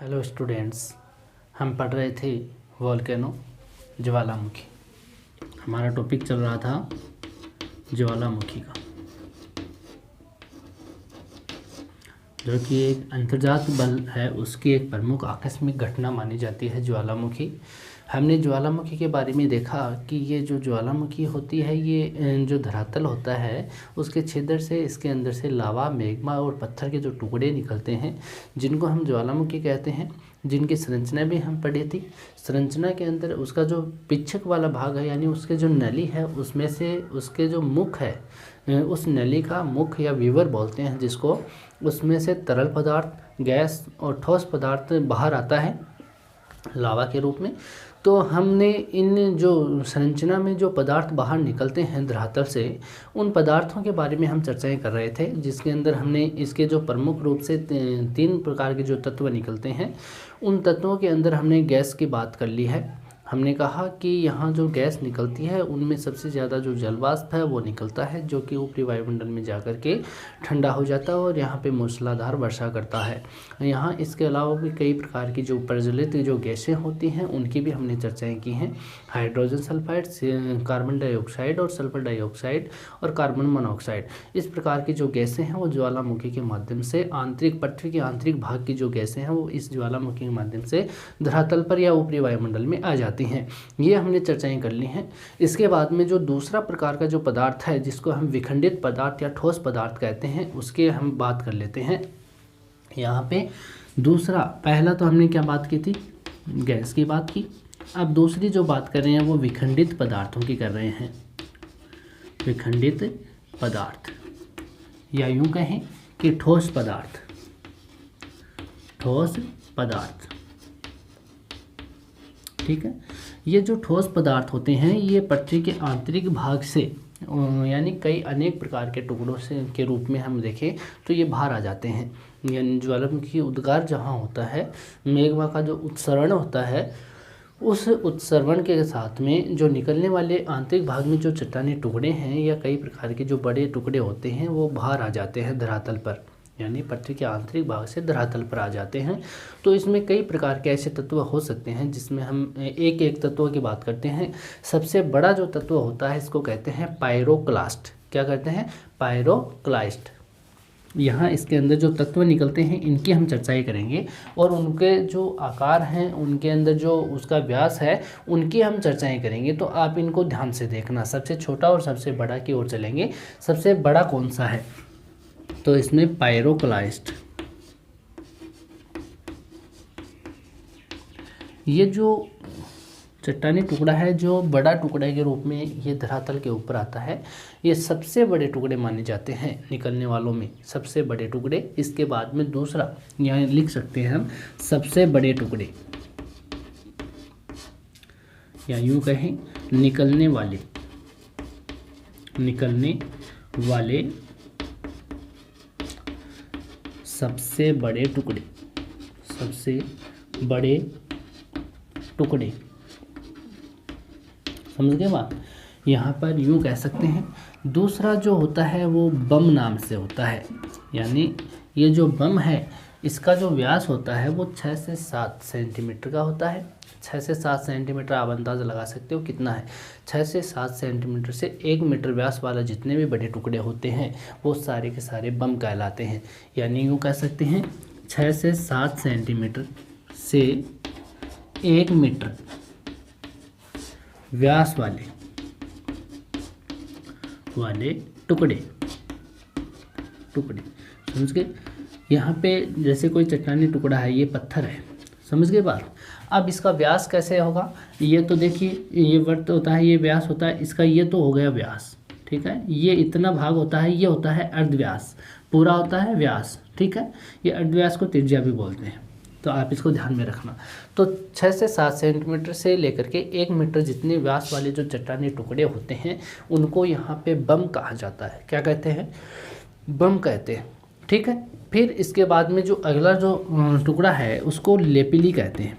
Hello students, हम पढ़ रहे थे वोल्केनो ज्वालामुखी। हमारा टॉपिक चल रहा था ज्वालामुखी का, जो कि एक अंतर्जात बल है, उसकी एक प्रमुख आकस्मिक घटना मानी जाती है ज्वालामुखी। हमने ज्वालामुखी के बारे में देखा कि ये जो ज्वालामुखी होती है, ये जो धरातल होता है उसके छिद्र से इसके अंदर से लावा, मैग्मा और पत्थर के जो टुकड़े निकलते हैं, जिनको हम ज्वालामुखी कहते हैं, जिनकी संरचना भी हम पढ़ी थी। संरचना के अंदर उसका जो पिच्छक वाला भाग है, यानी उसके जो नली है, उसमें से उसके जो मुख है, उस नली का मुख या वीवर बोलते हैं जिसको, उसमें से तरल पदार्थ, गैस और ठोस पदार्थ बाहर आता है लावा के रूप में। तो हमने इन जो संरचना में जो पदार्थ बाहर निकलते हैं धरातल से, उन पदार्थों के बारे में हम चर्चाएं कर रहे थे, जिसके अंदर हमने इसके जो प्रमुख रूप से 3 प्रकार के जो तत्व निकलते हैं, उन तत्वों के अंदर हमने गैस की बात कर ली है। हमने कहा कि यहाँ जो गैस निकलती है उनमें सबसे ज़्यादा जो जल वाष्प है वो निकलता है, जो कि ऊपरी वायुमंडल में जाकर के ठंडा हो जाता है और यहाँ पे मूसलाधार वर्षा करता है। यहाँ इसके अलावा भी कई प्रकार की जो प्रज्वलित जो गैसें होती हैं उनकी भी हमने चर्चाएं की हैं। हाइड्रोजन सल्फाइड, कार्बन डाइऑक्साइड और सल्फर डाइऑक्साइड और कार्बन मोनोऑक्साइड, इस प्रकार की जो गैसें हैं वो ज्वालामुखी के माध्यम से पृथ्वी के आंतरिक भाग की जो गैसें हैं वो इस ज्वालामुखी के माध्यम से धरातल पर या ऊपरी वायुमंडल में आ जाती हैं। ये हमने चर्चाएं कर ली हैं। इसके बाद में जो दूसरा प्रकार का जो पदार्थ है, जिसको हम विखंडित पदार्थ या ठोस पदार्थ कहते हैं, उसके हम बात कर लेते हैं। यहाँ पे दूसरा, पहला तो हमने क्या बात की थी, गैस की बात की। अब दूसरी जो बात कर रहे हैं वो विखंडित पदार्थों की कर रहे हैं। विखंडित पदार्थ, या यूं कहें कि ठोस पदार्थ। ठोस पदार्थ, ठीक है। ये जो ठोस पदार्थ होते हैं ये पृथ्वी के आंतरिक भाग से, यानी कई अनेक प्रकार के टुकड़ों से के रूप में हम देखें तो ये बाहर आ जाते हैं। यानी ज्वालामुखी उद्गार जहाँ होता है, मैग्मा का जो उत्सरण होता है, उस उत्सर्वण के साथ में जो निकलने वाले आंतरिक भाग में जो चट्टानी टुकड़े हैं या कई प्रकार के जो बड़े टुकड़े होते हैं वो बाहर आ जाते हैं धरातल पर, यानी पृथ्वी के आंतरिक भाग से धरातल पर आ जाते हैं। तो इसमें कई प्रकार के ऐसे तत्व हो सकते हैं, जिसमें हम एक एक तत्व की बात करते हैं। सबसे बड़ा जो तत्व होता है इसको कहते हैं पायरोक्लास्ट। क्या कहते हैं? पायरोक्लास्ट। यहाँ इसके अंदर जो तत्व निकलते हैं इनकी हम चर्चाएं करेंगे, और उनके जो आकार हैं, उनके अंदर जो उसका व्यास है, उनकी हम चर्चाएं करेंगे। तो आप इनको ध्यान से देखना, सबसे छोटा और सबसे बड़ा की ओर चलेंगे। सबसे बड़ा कौन सा है? तो इसमें पायरोक्लास्ट। ये जो चट्टानी टुकड़ा है, जो बड़ा टुकड़े के रूप में ये धरातल के ऊपर आता है, ये सबसे बड़े टुकड़े माने जाते हैं निकलने वालों में, सबसे बड़े टुकड़े। इसके बाद में दूसरा यहाँ लिख सकते हैं हम, सबसे बड़े टुकड़े, या यूं कहें निकलने वाले सबसे बड़े टुकड़े, सबसे बड़े टुकड़े। समझ गए बात? यहाँ पर यूँ कह सकते हैं। दूसरा जो होता है वो बम नाम से होता है, यानी ये जो बम है इसका जो व्यास होता है वो 6 से 7 सेंटीमीटर का होता है। 6 से 7 सेंटीमीटर आप अंदाज़ा लगा सकते हो कितना है। 6 से 7 सेंटीमीटर से 1 मीटर व्यास वाला जितने भी बड़े टुकड़े होते हैं वो सारे के सारे बम कहलाते हैं। यानी यूँ कह सकते हैं 6 से 7 सेंटीमीटर से 1 मीटर व्यास वाले टुकड़े। समझ गए? यहाँ पे जैसे कोई चट्टानी टुकड़ा है, ये पत्थर है, समझ गए बात? अब इसका व्यास कैसे होगा? ये तो देखिए, ये वर्त होता है, ये व्यास होता है इसका, ये तो हो गया व्यास, ठीक है। ये इतना भाग होता है, ये होता है अर्धव्यास, पूरा होता है व्यास, ठीक है। ये अर्धव्यास को त्रिज्या भी बोलते हैं, तो आप इसको ध्यान में रखना। तो 6 से 7 सेंटीमीटर से लेकर के 1 मीटर जितने व्यास वाले जो चट्टानी टुकड़े होते हैं उनको यहाँ पे बम कहा जाता है। क्या कहते हैं? बम कहते हैं, ठीक है। फिर इसके बाद में जो अगला जो टुकड़ा है उसको लेपिली कहते हैं,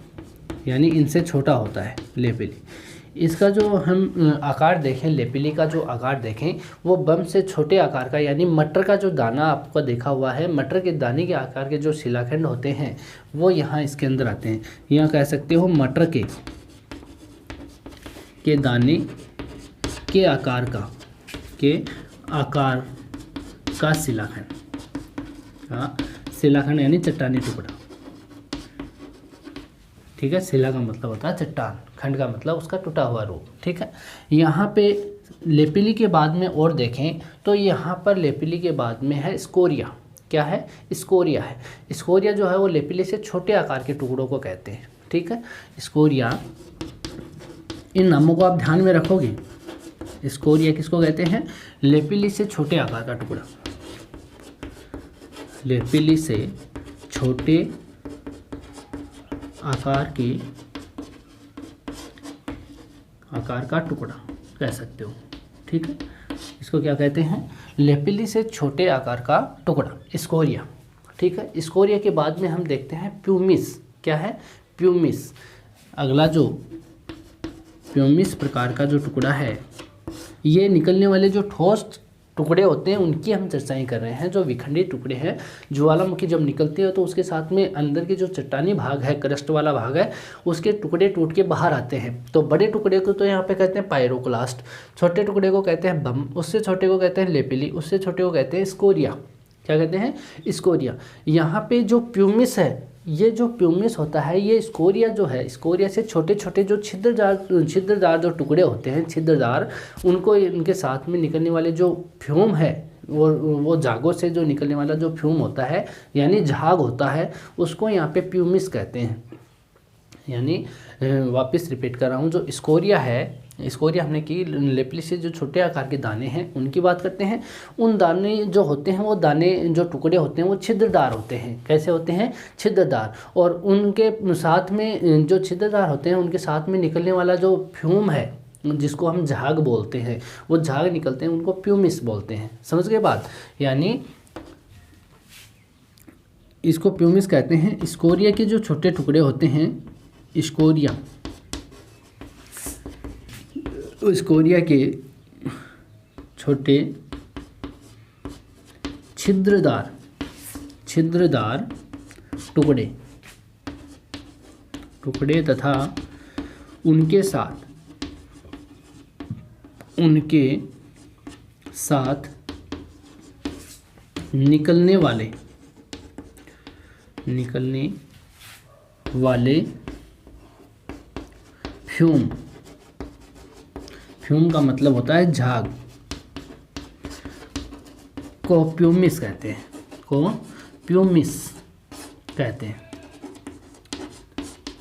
यानी इनसे छोटा होता है लेपिली। इसका जो हम आकार देखें, लेपिली का जो आकार देखें वो बम से छोटे आकार का, यानी मटर का जो दाना आपको देखा हुआ है, मटर के दाने के आकार के जो शिलाखंड होते हैं वो यहाँ इसके अंदर आते हैं। यहाँ कह सकते हो मटर के दाने के आकार का शिलाखंड यानी चट्टानी टुकड़ा। ठीक है, शिला का मतलब होता है चट्टान, खंड का मतलब उसका टूटा हुआ रूप। ठीक है, यहाँ पे लेपिली के बाद में और देखें तो यहाँ पर लेपिली के बाद में है स्कोरिया। क्या है? स्कोरिया है। स्कोरिया जो है वो लेपिली से छोटे आकार के टुकड़ों को कहते हैं। ठीक है, स्कोरिया, इन नामों को आप ध्यान में रखोगे। स्कोरिया किसको कहते हैं? लेपिली से छोटे आकार का टुकड़ा, लेपिली से छोटे आकार का टुकड़ा कह सकते हो। ठीक है, इसको क्या कहते हैं? लेपिली से छोटे आकार का टुकड़ा, स्कोरिया। ठीक है, स्कोरिया के बाद में हम देखते हैं प्यूमिस। क्या है? प्यूमिस। अगला जो प्यूमिस प्रकार का जो टुकड़ा है, ये निकलने वाले जो ठोस टुकड़े होते हैं उनकी हम चर्चाएं कर रहे हैं। जो विखंडित टुकड़े हैं, ज्वालामुखी जब निकलती है तो उसके साथ में अंदर के जो चट्टानी भाग है, क्रस्ट वाला भाग है, उसके टुकड़े टूट के बाहर आते हैं। तो बड़े टुकड़े को तो यहाँ पे कहते हैं पायरोक्लास्ट, छोटे टुकड़े को कहते हैं बम, उससे छोटे को कहते हैं लेपिली, उससे छोटे को कहते हैं स्कोरिया। क्या कहते हैं? स्कोरिया। यहाँ पे जो प्यूमिस है, ये जो प्यूमिस होता है, ये स्कोरिया जो है, स्कोरिया से छोटे छोटे जो छिद्रदार जो टुकड़े होते हैं, छिद्रदार, उनको इनके साथ में निकलने वाले जो फ्यूम है, वो झागों से जो निकलने वाला जो फ्यूम होता है यानी झाग होता है, उसको यहाँ पे प्यूमिस कहते हैं। यानी वापस रिपीट कर रहा हूँ, जो स्कोरिया है, स्कोरिया हमने की, लेपिली से जो छोटे आकार के दाने हैं उनकी बात करते हैं। उन दाने जो होते हैं, वो दाने जो टुकड़े होते हैं वो छिद्रदार होते हैं। कैसे होते हैं? छिद्रदार। और उनके साथ में जो छिद्रदार होते हैं उनके साथ में निकलने वाला जो फ्यूम है, जिसको हम झाग बोलते हैं, वो झाग निकलते हैं, उनको प्यूमिस बोलते हैं। समझ गए बात? यानी इसको प्यूमिस कहते हैं। स्कोरिया के जो छोटे टुकड़े होते हैं, स्कोरिया के छोटे छिद्रदार टुकड़े तथा उनके साथ निकलने वाले फ्यूम का मतलब होता है झाग, को प्यूमिस कहते हैं।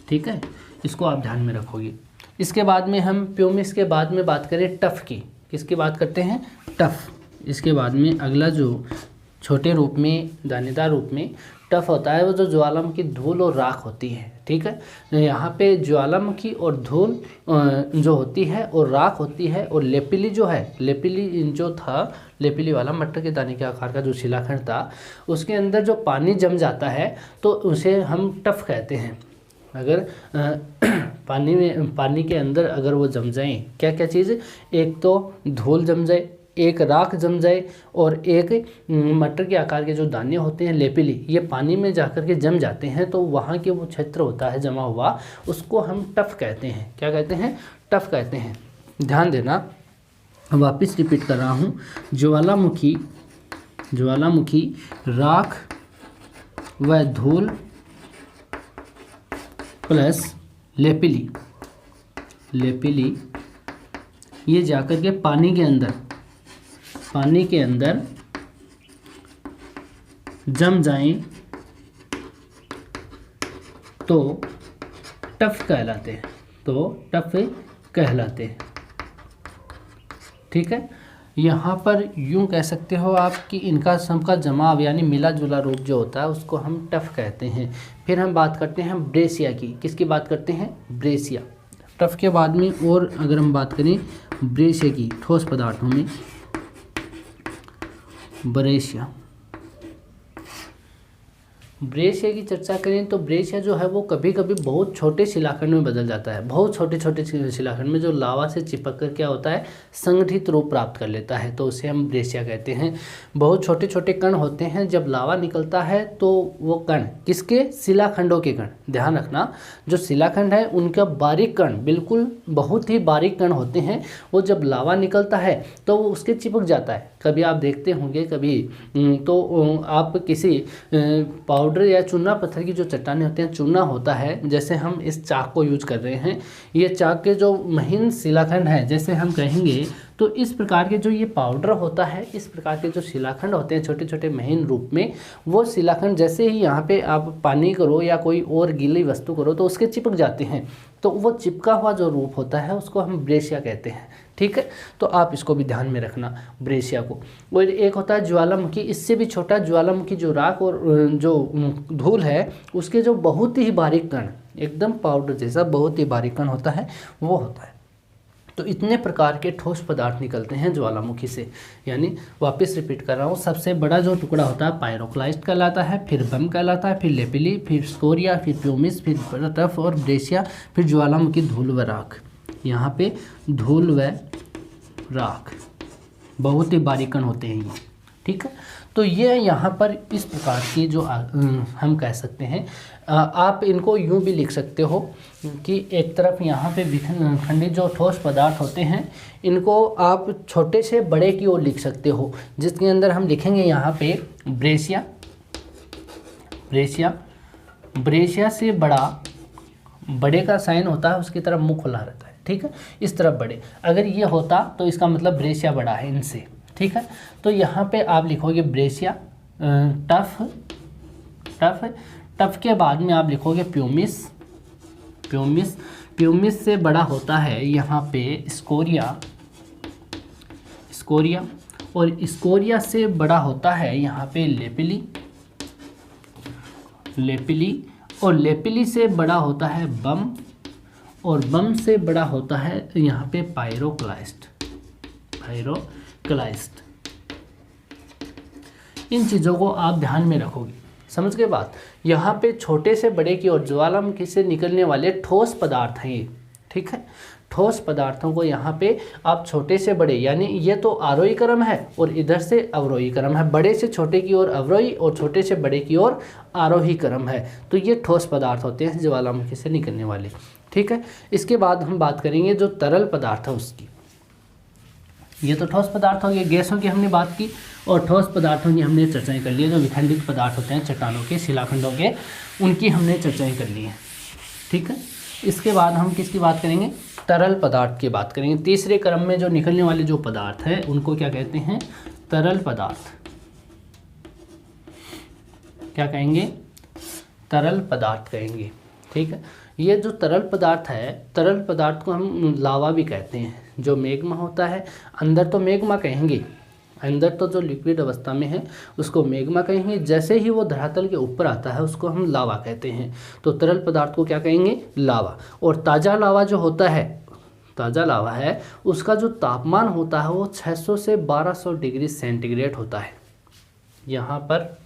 ठीक है, इसको आप ध्यान में रखोगे। इसके बाद में हम प्यूमिस के बाद में बात करें टफ की। किसकी बात करते हैं? टफ। इसके बाद में अगला जो छोटे रूप में, दानेदार रूप में टफ होता है, वो जो ज्वालामुखी धूल और राख होती है। ठीक है, यहाँ पे ज्वालामुखी और धूल जो होती है और राख होती है, और लेपिली जो है, लेपिली जो था, लेपिली वाला मटर के दाने के आकार का जो शिलाखंड था, उसके अंदर जो पानी जम जाता है तो उसे हम टफ कहते हैं। अगर पानी के अंदर अगर वो जम जाए, क्या क्या चीज़, एक तो धूल जम जाए, एक राख जम जाए, और एक मटर के आकार के जो दाने होते हैं लेपिली, ये पानी में जाकर के जम जाते हैं, तो वहाँ के वो क्षेत्र होता है जमा हुआ, उसको हम टफ कहते हैं। क्या कहते हैं? टफ कहते हैं। ध्यान देना, वापस रिपीट कर रहा हूँ। ज्वालामुखी राख व धूल प्लस लेपिली ये जाकर के पानी के अंदर जम जाएं तो टफ कहलाते हैं। ठीक है, यहाँ पर यूं कह सकते हो आप कि इनका सबका जमाव यानी मिला जुला रूप जो होता है उसको हम टफ कहते हैं। फिर हम बात करते हैं ब्रेसिया की। किसकी बात करते हैं? ब्रेसिया। टफ के बाद में और अगर हम बात करें ब्रेसिया की, ठोस पदार्थों में ब्रेसिया, ब्रेशिया की चर्चा करें तो ब्रेशिया जो है वो कभी कभी बहुत छोटे शिलाखंड में बदल जाता है। बहुत छोटे छोटे शिलाखंड में जो लावा से चिपक कर क्या होता है, संगठित रूप प्राप्त कर लेता है, तो उसे हम ब्रेशिया कहते हैं। बहुत छोटे छोटे कण होते हैं, जब लावा निकलता है तो वो कण किसके, शिलाखंडों के कण। ध्यान रखना, जो शिलाखंड है उनका बारीक कण, बिल्कुल बहुत ही बारीक कण होते हैं, वो जब लावा निकलता है तो वो उसके चिपक जाता है। कभी आप देखते होंगे कभी तो आप किसी पाउडर या चूना पत्थर की जो चट्टानें होती हैं, चूना होता है, जैसे हम इस चाक को यूज कर रहे हैं, ये चाक के जो महीन शिलाखंड हैं, जैसे हम कहेंगे तो इस प्रकार के जो ये पाउडर होता है, इस प्रकार के जो शिलाखंड होते हैं छोटे छोटे महीन रूप में, वो शिलाखंड जैसे ही यहाँ पे आप पानी करो या कोई और गीली वस्तु करो तो उसके चिपक जाते हैं, तो वो चिपका हुआ जो रूप होता है उसको हम ब्रेशिया कहते हैं। ठीक है, तो आप इसको भी ध्यान में रखना ब्रेशिया को। और एक होता है ज्वालामुखी, इससे भी छोटा ज्वालामुखी, जो राख और जो धूल है उसके जो बहुत ही बारीक कण, एकदम पाउडर जैसा बहुत ही बारीक कण होता है, वो होता है। तो इतने प्रकार के ठोस पदार्थ निकलते हैं ज्वालामुखी से। यानी वापस रिपीट कर रहा हूँ, सबसे बड़ा जो टुकड़ा होता है पायरोक्लास्ट कहलाता है, फिर बम कहलाता है, फिर लेपिली, फिर स्कोरिया, फिर प्यूमिस, फिर टफ और ब्रेशिया, फिर ज्वालामुखी, धूल व राख। यहाँ पे धूल व राख बहुत ही बारीक कण होते हैं ये। ठीक है, तो ये यहाँ पर इस प्रकार की जो हम कह सकते हैं, आप इनको यूँ भी लिख सकते हो कि एक तरफ यहाँ पे खंडित जो ठोस पदार्थ होते हैं, इनको आप छोटे से बड़े की ओर लिख सकते हो, जिसके अंदर हम लिखेंगे यहाँ पे ब्रेशिया, ब्रेशिया, ब्रेशिया से बड़ा, बड़े का साइन होता है उसकी तरफ मुंह खुला रहता है। ठीक है, इस तरफ बड़े, अगर ये होता तो इसका मतलब ब्रेशिया बड़ा है इनसे। ठीक है, तो यहाँ पे आप लिखोगे ब्रेशिया, टफ, टफ, टफ के बाद में आप लिखोगे प्यूमिस, प्यूमिस, प्यूमिस से बड़ा होता है यहाँ पे स्कोरिया, स्कोरिया, और स्कोरिया से बड़ा होता है यहाँ पे लेपिली, लेपिली, और लेपिली से बड़ा होता है बम, और बम से बड़ा होता है यहाँ पे पायरोक्लास्ट, पायरोक्लास्ट। इन चीज़ों को आप ध्यान में रखोगे। समझ गए बात? यहाँ पे छोटे से बड़े की ओर ज्वालामुखी से निकलने वाले ठोस पदार्थ हैं ये। ठीक है, ठोस पदार्थों को यहाँ पे आप छोटे से बड़े, यानी ये तो आरोही क्रम है और इधर से अवरोही क्रम है, बड़े से छोटे की ओर अवरोही और छोटे से बड़े की ओर आरोही क्रम है। तो ये ठोस पदार्थ होते हैं ज्वालामुखी से निकलने वाले। ठीक है, इसके बाद हम बात करेंगे जो तरल पदार्थ है उसकी। ये तो ठोस पदार्थ हो गए, गैसों की हमने बात की, और ठोस पदार्थों की हमने चर्चाएं कर ली है। जो विखंडित पदार्थ होते हैं चट्टानों के, शिलाखंडों के, उनकी हमने चर्चाएं कर ली हैं। ठीक है, इसके बाद हम किसकी बात करेंगे? तरल पदार्थ की बात करेंगे। तीसरे क्रम में जो निकलने वाले जो पदार्थ हैं उनको क्या कहते हैं? तरल पदार्थ। क्या कहेंगे? तरल पदार्थ कहेंगे। ठीक है, ये जो तरल पदार्थ है, तरल पदार्थ को हम लावा भी कहते हैं। जो मैग्मा होता है, अंदर तो मैग्मा कहेंगे, अंदर तो जो लिक्विड अवस्था में है उसको मैग्मा कहेंगे, जैसे ही वो धरातल के ऊपर आता है उसको हम लावा कहते हैं। तो तरल पदार्थ को क्या कहेंगे? लावा। और ताज़ा लावा जो होता है, ताज़ा लावा है, उसका जो तापमान होता है वो 600 से 1200 डिग्री सेंटीग्रेड होता है। यहाँ पर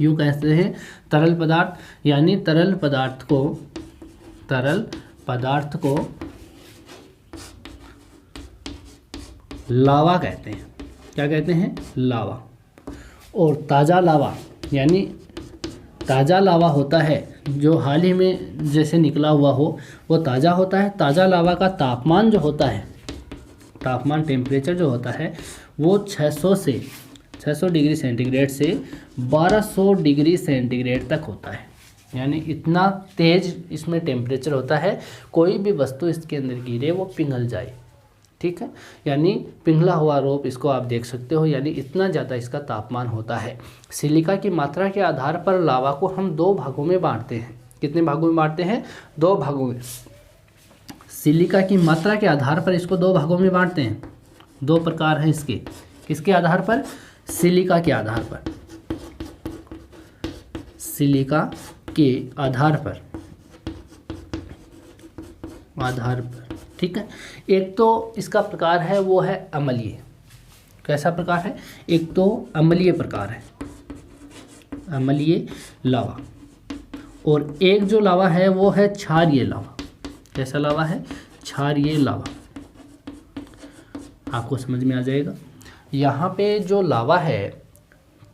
यूँ कहते हैं तरल पदार्थ, यानी तरल पदार्थ को, तरल पदार्थ को लावा कहते हैं। क्या कहते हैं? लावा। और ताज़ा लावा, यानी ताज़ा लावा होता है जो हाल ही में जैसे निकला हुआ हो, वो ताज़ा होता है। ताज़ा लावा का तापमान जो होता है, तापमान टेम्परेचर जो होता है वो 600 डिग्री सेंटीग्रेड से 1200 डिग्री सेंटीग्रेड तक होता है। यानी इतना तेज़ इसमें टेम्परेचर होता है, कोई भी वस्तु इसके अंदर गिरे वो पिघल जाए। ठीक है, यानी पिघला हुआ रूप इसको आप देख सकते हो, यानी इतना ज़्यादा इसका तापमान होता है। सिलिका की मात्रा के आधार पर लावा को हम 2 भागों में बांटते हैं। कितने भागों में बांटते हैं? 2 भागों में। सिलिका की मात्रा के आधार पर इसको 2 भागों में बांटते हैं। 2 प्रकार हैं इसके। किसके आधार पर? सिलिका के आधार पर, सिलिका के आधार पर, ठीक है। एक तो इसका प्रकार है वो है अम्लीय। कैसा प्रकार है? एक तो अम्लीय प्रकार है, अम्लीय लावा। और एक जो लावा है वो है क्षारीय लावा। कैसा लावा है? क्षारीय लावा। आपको समझ में आ जाएगा। यहाँ पे जो लावा है,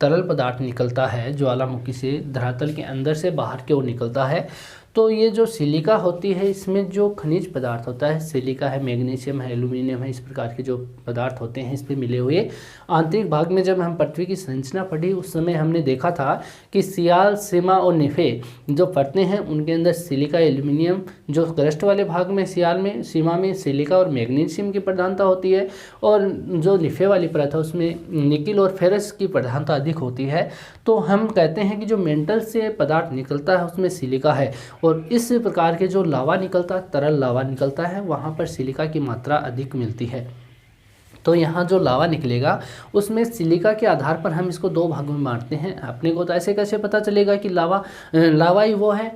तरल पदार्थ निकलता है ज्वालामुखी से, धरातल के अंदर से बाहर की ओर निकलता है। तो ये जो सिलिका होती है, इसमें जो खनिज पदार्थ होता है, सिलिका है, मैग्नीशियम है, एल्यूमिनियम है, इस प्रकार के जो पदार्थ होते हैं इस पे मिले हुए। आंतरिक भाग में जब हम पृथ्वी की संरचना पढ़ी उस समय हमने देखा था कि सियाल, सीमा और निफे जो परतें हैं उनके अंदर सिलिका, एल्यूमिनियम, जो क्रस्ट वाले भाग में सियाल में, सीमा में सिलिका और मैग्नीशियम की प्रधानता होती है, और जो निफे वाली परत है उसमें निकिल और फेरस की प्रधानता अधिक होती है। तो हम कहते हैं कि जो मेंटल से पदार्थ निकलता है उसमें सिलिका है, और इस प्रकार के जो लावा निकलता है, तरल लावा निकलता है, वहाँ पर सिलिका की मात्रा अधिक मिलती है। तो यहाँ जो लावा निकलेगा उसमें सिलिका के आधार पर हम इसको दो भागों में बांटते हैं। अपने को तो ऐसे कैसे पता चलेगा कि लावा ही वो है,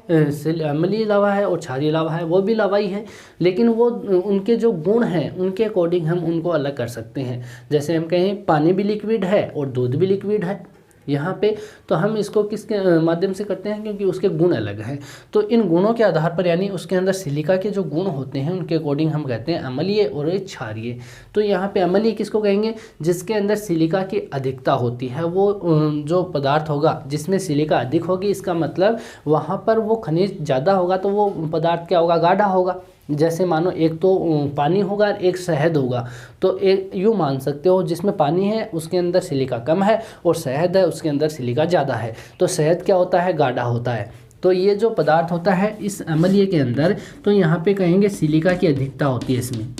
अम्लीय लावा है और क्षारीय लावा है, वो भी लावा ही है, लेकिन वो उनके जो गुण हैं उनके अकॉर्डिंग हम उनको अलग कर सकते हैं। जैसे हम कहें पानी भी लिक्विड है और दूध भी लिक्विड है यहाँ पे, तो हम इसको किसके माध्यम से करते हैं? क्योंकि उसके गुण अलग हैं। तो इन गुणों के आधार पर, यानी उसके अंदर सिलिका के जो गुण होते हैं उनके अकॉर्डिंग हम कहते हैं अम्लीय और क्षारीय। तो यहाँ पे अम्लीय किसको कहेंगे? जिसके अंदर सिलिका की अधिकता होती है। वो जो पदार्थ होगा जिसमें सिलिका अधिक होगी, इसका मतलब वहाँ पर वो खनिज ज़्यादा होगा, तो वो पदार्थ क्या होगा? गाढ़ा होगा। जैसे मानो एक तो पानी होगा और एक शहद होगा, तो एक यूँ मान सकते हो जिसमें पानी है उसके अंदर सिलिका कम है और शहद है उसके अंदर सिलिका ज़्यादा है। तो शहद क्या होता है? गाढ़ा होता है। तो ये जो पदार्थ होता है इस अम्लीय के अंदर, तो यहाँ पे कहेंगे सिलिका की अधिकता होती है इसमें,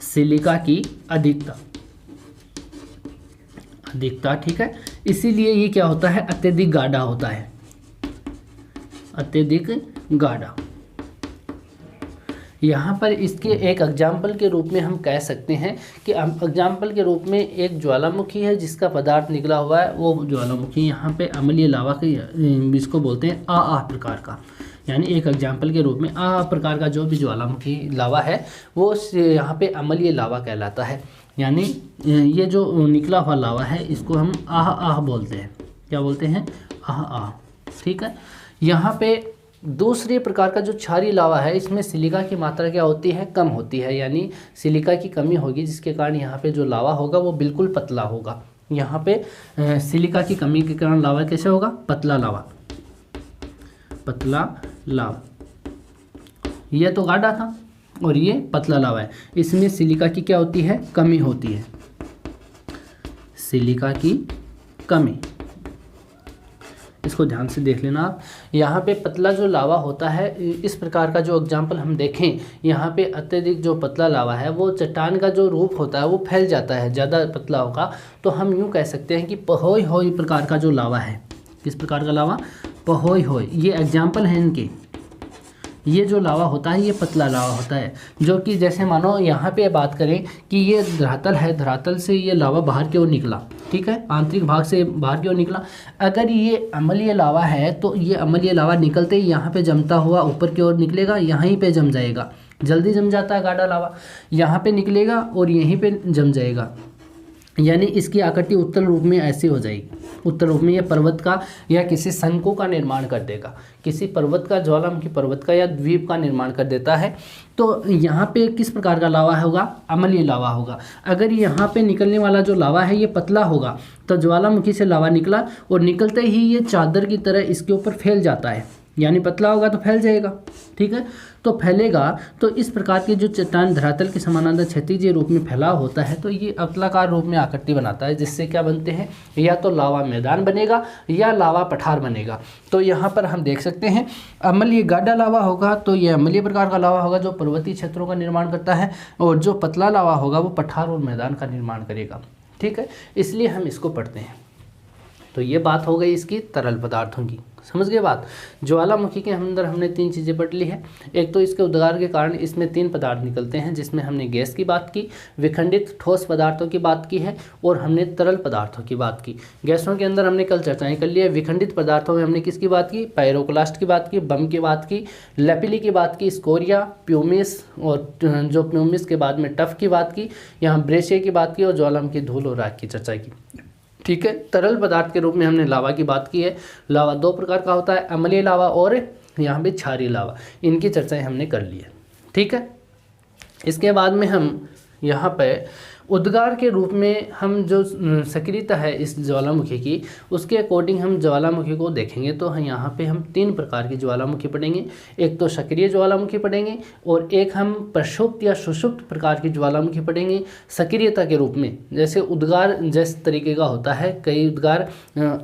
सिलिका की अधिकता, ठीक है। इसीलिए ये क्या होता है? अत्यधिक गाढ़ा होता है, अत्यधिक गाढ़ा। यहाँ पर इसके एक एग्जाम्पल के रूप में हम कह सकते हैं कि एग्जाम्पल के रूप में एक ज्वालामुखी है जिसका पदार्थ निकला हुआ है, वो ज्वालामुखी यहाँ पे अम्लीय लावा के इसको बोलते हैं आ प्रकार का। यानी एक एग्जाम्पल के रूप में आ प्रकार का जो भी ज्वालामुखी लावा है वो यहाँ पे अम्लीय लावा कहलाता है। यानी ये जो निकला हुआ लावा है इसको हम आह बोलते हैं। क्या बोलते हैं? आह, ठीक है। यहाँ पे दूसरे प्रकार का जो क्षारीय लावा है, इसमें सिलिका की मात्रा क्या होती है? कम होती है, यानी सिलिका की कमी होगी, जिसके कारण यहाँ पे जो लावा होगा वो बिल्कुल पतला होगा। यहाँ पे सिलिका की कमी के कारण लावा कैसे होगा? पतला लावा। यह तो गाढ़ा था और ये पतला लावा है, इसमें सिलिका की क्या होती है? कमी होती है, सिलिका की कमी। इसको ध्यान से देख लेना आप। यहाँ पे पतला जो लावा होता है, इस प्रकार का जो एग्जाम्पल हम देखें, यहाँ पे अत्यधिक जो पतला लावा है वो चट्टान का जो रूप होता है वो फैल जाता है, ज़्यादा पतला होगा। तो हम यूँ कह सकते हैं कि पहोई होई प्रकार का जो लावा है, किस प्रकार का लावा? पहोई होई। ये एग्जाम्पल है इनके। ये जो लावा होता है ये पतला लावा होता है, जो कि जैसे मानो यहाँ पे बात करें कि ये धरातल है, धरातल से ये लावा बाहर की ओर निकला, ठीक है, आंतरिक भाग से बाहर की ओर निकला। अगर ये अम्लीय लावा है तो ये अम्लीय लावा निकलते ही यहाँ पे जमता हुआ ऊपर की ओर निकलेगा, यहीं पे जम जाएगा। जल्दी जम जाता है गाढ़ा लावा, यहाँ पे निकलेगा और यहीं पे जम जाएगा। यानी इसकी आकृति उत्तल रूप में ऐसी हो जाएगी। उत्तल रूप में यह पर्वत का या किसी शंकु का निर्माण कर देगा, किसी पर्वत का, ज्वालामुखी पर्वत का या द्वीप का निर्माण कर देता है। तो यहाँ पे किस प्रकार का लावा होगा? अम्लीय लावा होगा। अगर यहाँ पे निकलने वाला जो लावा है ये पतला होगा तो ज्वालामुखी से लावा निकला और निकलते ही ये चादर की तरह इसके ऊपर फैल जाता है, यानी पतला होगा तो फैल जाएगा, ठीक है। तो फैलेगा तो इस प्रकार की जो चट्टान धरातल के समानांतर क्षैतिज रूप में फैला होता है तो ये अवतलाकार रूप में आकृति बनाता है, जिससे क्या बनते हैं? या तो लावा मैदान बनेगा या लावा पठार बनेगा। तो यहाँ पर हम देख सकते हैं अम्लीय गाढ़ा लावा होगा तो ये अम्लीय प्रकार का लावा होगा जो पर्वतीय क्षेत्रों का निर्माण करता है, और जो पतला लावा होगा वो पठार और मैदान का निर्माण करेगा, ठीक है। इसलिए हम इसको पढ़ते हैं। तो ये बात हो गई इसकी तरल पदार्थों की, समझ गए बात। ज्वालामुखी के अंदर हमने तीन चीज़ें पढ़ ली है। एक तो इसके उद्गार के कारण इसमें तीन पदार्थ निकलते हैं, जिसमें हमने गैस की बात की, विखंडित ठोस पदार्थों की बात की है, और हमने तरल पदार्थों की बात की। गैसों के अंदर हमने कल चर्चाएं कर ली है। विखंडित पदार्थों में हमने किसकी बात की? पायरोक्लास्ट की बात की, बम की बात की, लैपिली की बात की, स्कोरिया, प्यूमिस, और जो प्यूमिस के बाद में टफ की बात की, यहाँ ब्रेशिया की बात की, और ज्वालामुखी धूल और राख की चर्चा की, ठीक है। तरल पदार्थ के रूप में हमने लावा की बात की है। लावा दो प्रकार का होता है, अम्लीय लावा और यहाँ पे क्षारीय लावा। इनकी चर्चाएं हमने कर ली है, ठीक है। इसके बाद में हम यहाँ पे उद्गार के रूप में हम जो सक्रियता है इस ज्वालामुखी की, उसके अकॉर्डिंग हम ज्वालामुखी को देखेंगे तो यहाँ पे हम 3 प्रकार की ज्वालामुखी पढ़ेंगे। एक तो सक्रिय ज्वालामुखी पढ़ेंगे और एक हम प्रक्षुब्ध या सुषुप्त प्रकार की ज्वालामुखी पढ़ेंगे सक्रियता के रूप में। जैसे उद्गार जिस तरीके का होता है, कई उद्गार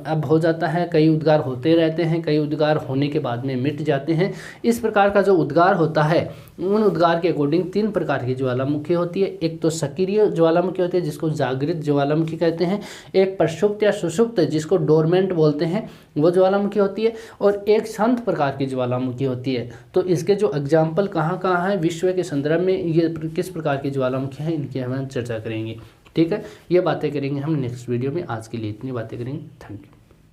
अब हो जाता है, कई उद्गार होते रहते हैं, कई उद्गार होने के बाद में मिट जाते हैं। इस प्रकार का जो उद्गार होता है, उन उद्गार के अकॉर्डिंग 3 प्रकार की ज्वालामुखी होती है। एक तो सक्रिय ज्वालामुखी होती है जिसको जागृत ज्वालामुखी कहते हैं, एक प्रक्षुब्ध या सुषुप्त जिसको डोरमेंट बोलते हैं वो ज्वालामुखी होती है, और एक शांत प्रकार की ज्वालामुखी होती है। तो इसके जो एग्जाम्पल कहाँ कहाँ हैं विश्व के संदर्भ में, ये किस प्रकार की ज्वालामुखी हैं, इनकी हम चर्चा करेंगे, ठीक है। ये बातें करेंगे हम नेक्स्ट वीडियो में। आज के लिए इतनी बातें करेंगे। Thank you.